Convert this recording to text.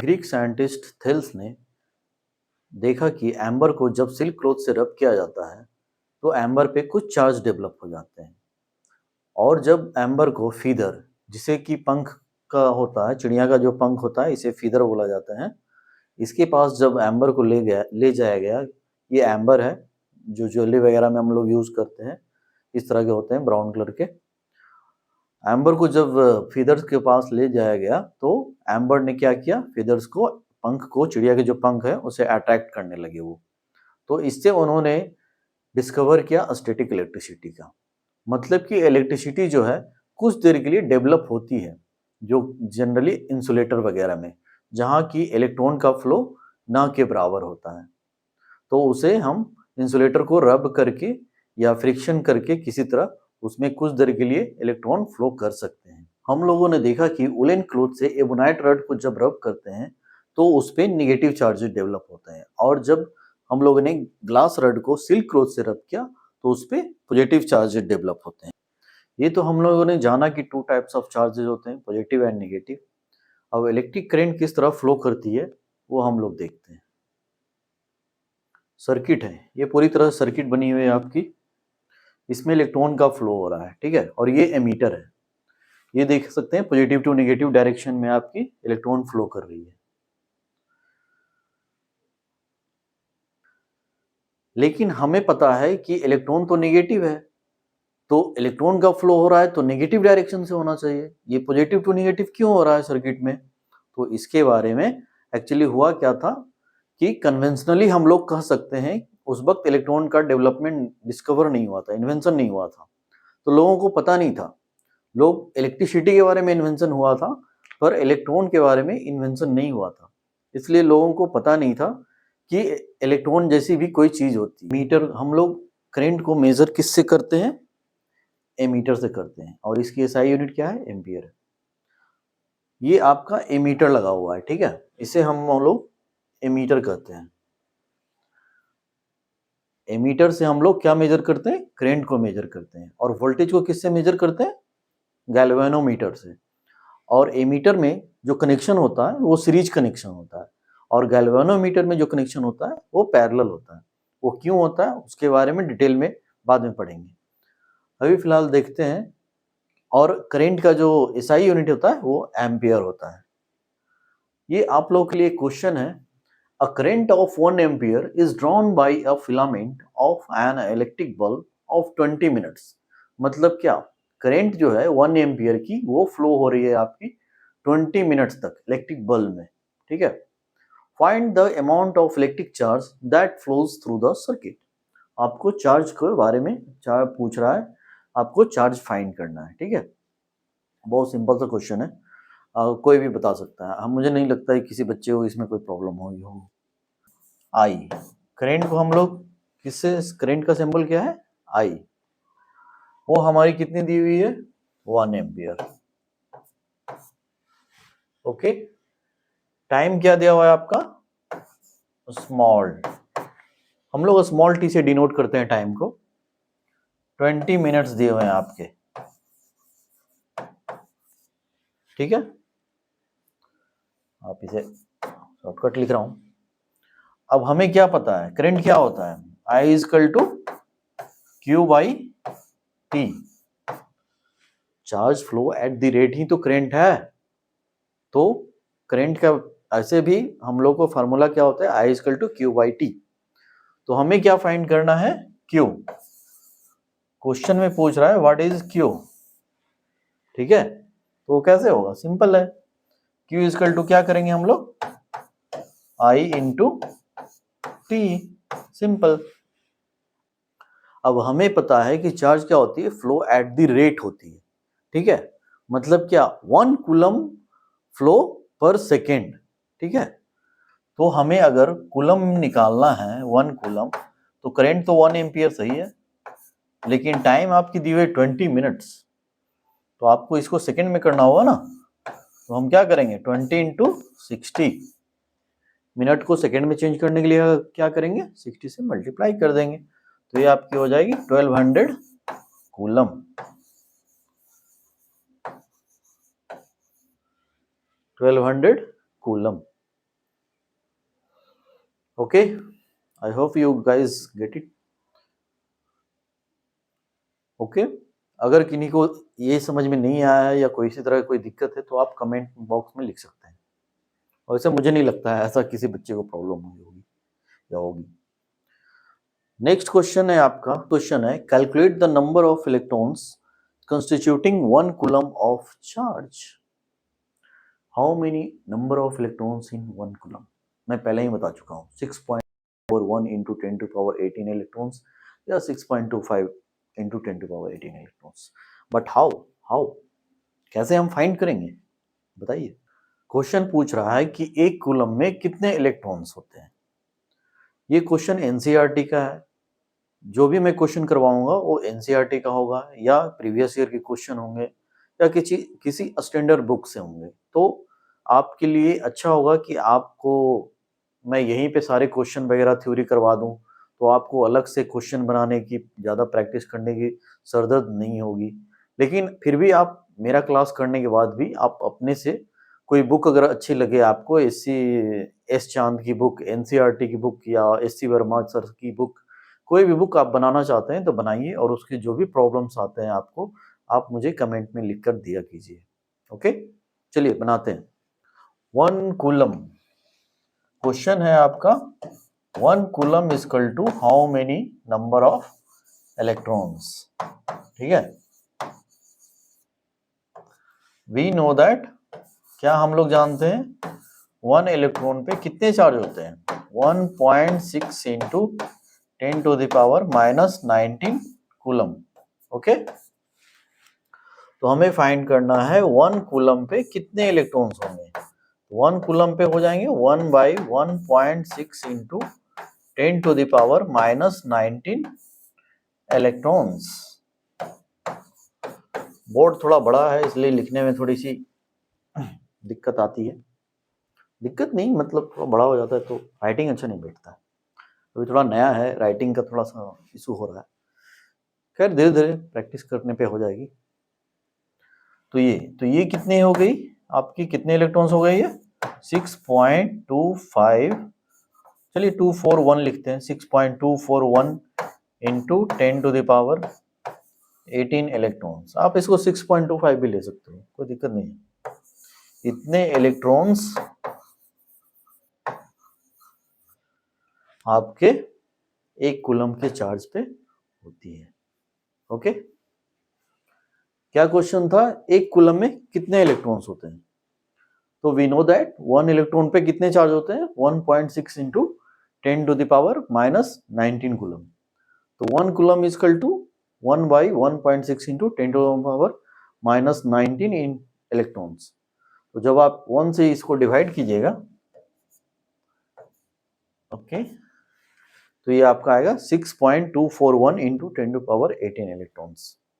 Greek scientist Thales ने देखा कि एम्बर को जब सिल्क क्लॉथ से रब किया जाता है तो एम्बर पे कुछ चार्ज डेवलप हो जाते हैं। और जब एम्बर को फीदर, जिसे कि पंख का होता है, चिड़िया का जो पंख होता है इसे फीदर बोला जाता है, इसके पास जब एम्बर को ले जाया गया, ये एम्बर है जो ज्वेलरी वगैरह में हम लोग यूज करते हैं, इस तरह के होते हैं ब्राउन कलर के। एम्बर को जब फीदर्स के पास ले जाया गया तो एम्बर ने क्या किया, फीदर्स को, पंख को, चिड़िया के जो पंख है उसे अट्रैक्ट करने लगे वो। तो इससे उन्होंने डिस्कवर किया स्टैटिक इलेक्ट्रिसिटी का। मतलब कि इलेक्ट्रिसिटी जो है कुछ देर के लिए डेवलप होती है, जो जनरली इंसुलेटर वगैरह में, जहाँ की इलेक्ट्रॉन का फ्लो ना के बराबर होता है, तो उसे हम इंसुलेटर को रब करके या फ्रिक्शन करके किसी तरह उसमें कुछ देर के लिए इलेक्ट्रॉन फ्लो कर सकते हैं। हम लोगों ने देखा कि वुलन क्लॉथ से एबोनाइट रड को जब रब करते हैं तो उस पर निगेटिव चार्जेस डेवलप होते हैं, और जब हम लोगों ने ग्लास रड को सिल्क क्लॉथ से रब किया तो उस पर पॉजिटिव चार्जेस डेवलप होते हैं। ये तो हम लोगों ने जाना कि टू टाइप्स ऑफ चार्जेस होते हैं, पॉजिटिव एंड नेगेटिव। अब इलेक्ट्रिक करंट किस तरह फ्लो करती है वो हम लोग देखते हैं। सर्किट है, ये पूरी तरह सर्किट बनी हुई है आपकी, इसमें इलेक्ट्रॉन का फ्लो हो रहा है, ठीक है। और ये एमीटर है, ये देख सकते हैं पॉजिटिव टू नेगेटिव डायरेक्शन में आपकी इलेक्ट्रॉन फ्लो कर रही है। लेकिन हमें पता है कि इलेक्ट्रॉन तो नेगेटिव है, तो इलेक्ट्रॉन का फ्लो हो रहा है तो नेगेटिव डायरेक्शन से होना चाहिए, ये पॉजिटिव टू नेगेटिव क्यों हो रहा है सर्किट में? तो इसके बारे में एक्चुअली हुआ क्या था कि कन्वेंशनली हम लोग कह सकते हैं उस वक्त इलेक्ट्रॉन का डेवलपमेंट डिस्कवर नहीं हुआ था, इन्वेंशन नहीं हुआ था, तो लोगों को पता नहीं था। लोग इलेक्ट्रिसिटी के बारे में इन्वेंशन हुआ था पर इलेक्ट्रॉन के बारे में इन्वेंशन नहीं हुआ था, इसलिए लोगों को पता नहीं था कि इलेक्ट्रॉन जैसी भी कोई चीज होती है। मीटर, हम लोग करंट को मेजर किससे करते हैं? एमीटर से करते हैं, और इसकी एसआई यूनिट क्या है? एम्पियर है। ये आपका एमीटर लगा हुआ है, ठीक है, इसे हम लोग एमीटर कहते हैं। एमीटर से हम लोग क्या मेजर करते हैं? करंट को मेजर करते हैं। और वोल्टेज को किससे मेजर करते हैं? गैल्वेनोमीटर से। और एमीटर में जो कनेक्शन होता है वो सीरीज कनेक्शन होता है, और गैल्वेनोमीटर में जो कनेक्शन होता है वो पैरेलल होता है। वो क्यों होता है उसके बारे में डिटेल में बाद में पढ़ेंगे, अभी फिलहाल देखते हैं। और करंट का जो एसआई यूनिट होता है वो एम्पियर होता है। ये आप लोगों के लिए क्वेश्चन है, a current of 1 ampere is drawn by a filament of an electric bulb of 20 minutes. मतलब क्या? करंट जो है 1 एम्पियर की वो फ्लो हो रही है आपकी 20 मिनट्स तक इलेक्ट्रिक बल्ब में, ठीक है। Find the amount of electric charge that flows through the circuit. आपको चार्ज के बारे में चार्ज पूछ रहा है, आपको चार्ज फाइंड करना है, ठीक है। बहुत सिंपल सा क्वेश्चन है, कोई भी बता सकता है। मुझे नहीं लगता है किसी बच्चे को इसमें कोई प्रॉब्लम होगी हो। आई, करंट को हम लोग किससे, करंट का सिंबल क्या है? आई। वो हमारी कितनी दी हुई है? 1 एम्पियर। ओके, टाइम क्या दिया हुआ है आपका? स्मॉल, हम लोग स्मॉल टी से डिनोट करते हैं टाइम को। 20 मिनट्स दिए हुए हैं आपके, ठीक है। आप इसे शॉर्टकट लिख रहा हूं। अब हमें क्या पता है करंट क्या होता है? I is equal to Q by T. Charge flow at the rate ही तो करंट है। तो करंट का ऐसे भी हम लोग को फार्मूला क्या होता है? I is equal to Q by T. तो हमें क्या फाइंड करना है? क्यू। क्वेश्चन में पूछ रहा है व्हाट इज क्यू, ठीक है। तो वो कैसे होगा? सिंपल है, क्यू इज इक्वल टू क्या करेंगे हम लोग? आई इंटू टी, सिंपल। अब हमें पता है कि चार्ज क्या होती है? फ्लो एट द रेट होती है, ठीक है। मतलब क्या? 1 कूलम फ्लो पर सेकेंड, ठीक है। तो हमें अगर कूलम निकालना है 1 कूलम, तो करंट तो 1 एम्पियर सही है, लेकिन टाइम आपकी दी हुई 20 मिनट्स, तो आपको इसको सेकेंड में करना होगा ना। तो हम क्या करेंगे? 20 इंटू 60, मिनट को सेकेंड में चेंज करने के लिए क्या करेंगे? 60 से मल्टीप्लाई कर देंगे, तो ये आपकी हो जाएगी 1200 coulomb. 1200 coulomb, okay, I hope you guys get it. Okay, अगर किन्हीं को ये समझ में नहीं आया है या कोई इसी तरह कोई दिक्कत है तो आप कमेंट बॉक्स में लिख सकते हैं। वैसे मुझे नहीं लगता है ऐसा किसी बच्चे को प्रॉब्लम हुई होगी या होगी। नेक्स्ट क्वेश्चन है आपका, क्वेश्चन है calculate the number of electrons constituting 1 coulomb of charge. How many number of electrons in 1 coulomb? मैं पहले ही बता चुका हूँ 6.41 into 10 to power 18 electrons या 6.25 into 10 to power 18 electrons. But how कैसे हम फाइंड करेंगे बताइए। क्वेश्चन पूछ रहा है कि एक कूलम में कितने इलेक्ट्रॉन्स होते हैं। ये क्वेश्चन एनसीईआरटी का है। जो भी मैं क्वेश्चन करवाऊंगा वो एनसीईआरटी का होगा या प्रीवियस ईयर के क्वेश्चन होंगे या किसी स्टैंडर्ड बुक से होंगे। तो आपके लिए अच्छा होगा कि आपको मैं यहीं पे सारे क्वेश्चन वगैरह थ्योरी करवा दूं, तो आपको अलग से क्वेश्चन बनाने की ज़्यादा प्रैक्टिस करने की सरदर्द नहीं होगी। लेकिन फिर भी आप मेरा क्लास करने के बाद भी आप अपने से कोई बुक अगर अच्छी लगे आपको, एस चांद की बुक, एनसीईआरटी की बुक या एससी वर्मा सर की बुक, कोई भी बुक आप बनाना चाहते हैं तो बनाइए और उसके जो भी प्रॉब्लम्स आते हैं आपको, आप मुझे कमेंट में लिख कर दिया कीजिए। ओके, चलिए बनाते हैं। 1 कूलम, क्वेश्चन है आपका 1 coulomb is equal to how many number of electrons. ठीक है, वी नो दैट, क्या हम लोग जानते हैं 1 इलेक्ट्रॉन पे कितने चार्ज होते हैं 1.6 into 10 to the power minus 19 coulomb. Okay, तो हमें फाइंड करना है 1 कूलम पे कितने इलेक्ट्रॉन्स होंगे। 1 कूलम पे हो जाएंगे 1 by 1.6 into 10 to the power minus 19 electrons. Board थोड़ा बड़ा है इसलिए लिखने में थोड़ी सी दिक्कत आती है। दिक्कत नहीं, मतलब थोड़ा बड़ा हो जाता है तो राइटिंग अच्छा नहीं बैठता है। अभी थोड़ा नया है, राइटिंग का थोड़ा सा इशू हो रहा है। खैर धीरे धीरे प्रैक्टिस करने पे हो जाएगी। तो ये कितनी हो गई आपकी, कितने इलेक्ट्रॉन्स हो गए ये 6.25, चलिए 241 लिखते हैं। 6.241 into 10 to the power 18 electrons. आप इसको 6.25 भी ले सकते हो, कोई दिक्कत नहीं है। इतने इलेक्ट्रॉन्स आपके एक कूलम के चार्ज पे होती है। ओके, क्या क्वेश्चन था, एक कूलम में कितने इलेक्ट्रॉन्स होते हैं। तो वी नो दैट 1 इलेक्ट्रॉन पे कितने चार्ज होते हैं 1.6 into 10 to the power minus 19 coulomb. तो 1 coulomb is equal to 1 by 1.6 into 10 to the power minus 19 इन इलेक्ट्रॉन्स। तो जब आप 1 से इसको डिवाइड कीजिएगा, ओके, तो ये आपका आएगा 6.241 into 10 to the power 18 electrons.